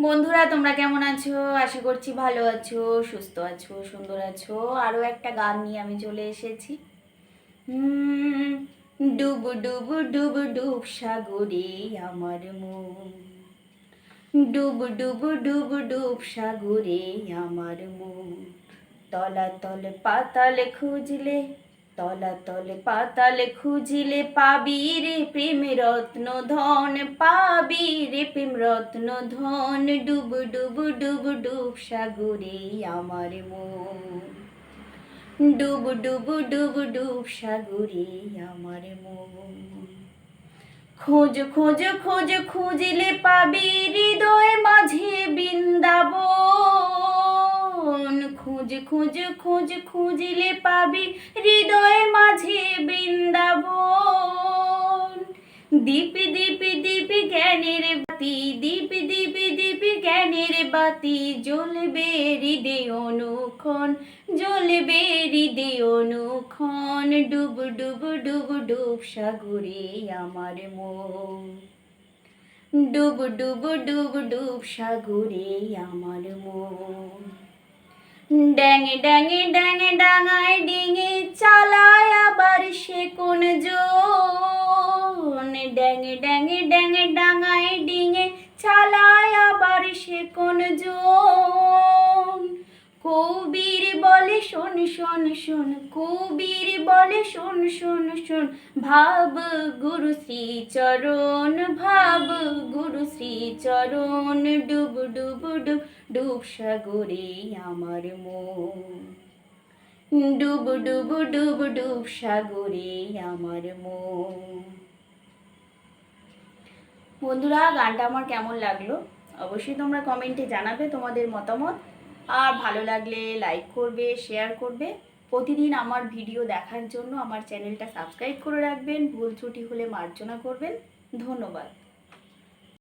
বন্ধুরা তোমরা কেমন আছো? আশা করছি ভালো আছো, সুস্থ আছো, সুন্দর আছো। আরও একটা গান নিয়ে আমি চলে এসেছি। ডুব ডুব ডুব ডুব সাগরে আমার মন, ডুব ডুব ডুব ডুব সাগরে আমার মন। তলাতল পাতাল খুঁজলে, তলাতল পাতাল খুঁজলে পাবি রে প্রেম রত্ন ধন, পাবি রে প্রেম রত্ন ধন। ডুব ডুব ডুব ডুব সাগরে আমার মন, ডুব ডুব ডুব ডুব সাগরে আমার মন। খোঁজ খোঁজ খোঁজ খুঁজলে পাবি হৃদয় মাঝে বৃন্দাবন, খোঁজ খোঁজ খোঁজ খুঁজলে পাবি হৃদয় মাঝে বৃন্দাবন। দীপ দীপ দীপ জ্ঞানের বাতি, দীপ দীপ দীপ জ্ঞানের বাতি, জ্বলবে হৃদয় অনুক্ষণ, জ্বলবে হৃদয় অনুক্ষণ। ডুব ডুব ডুব ডুব সাগরে আমার মন, ডুব ডুব ডুব ডুব সাগরে আমার মন। ড্যাং ড্যাং ড্যাং ডাঙায় ডিঙে চালায় আবার সে কোন জন, ড্যাং ড্যাং ড্যাং ডাঙায় ডিঙে চালায় আবার সে কোন জন। কবির বলে শোন শোন শোন, কবির বলে শোন শোন শোন, ভাব গুরু শ্রী চরণ, ভাব গুরু শ্রী চরণ। ডুব ডুব ডুব ডুব সাগরে আমার মন, ডুব ডুব ডুব ডুব সাগরে আমার মন। বন্ধুরা গানটা আমার কেমন লাগলো অবশ্যই তোমরা কমেন্টে জানাবে তোমাদের মতামত। আর ভালো লাগলে লাইক করবে, শেয়ার করবে। প্রতিদিন আমার ভিডিও দেখার জন্য আমার চ্যানেলটা সাবস্ক্রাইব করে রাখবেন। ভুল ত্রুটি হলে মার্জনা করবেন। ধন্যবাদ।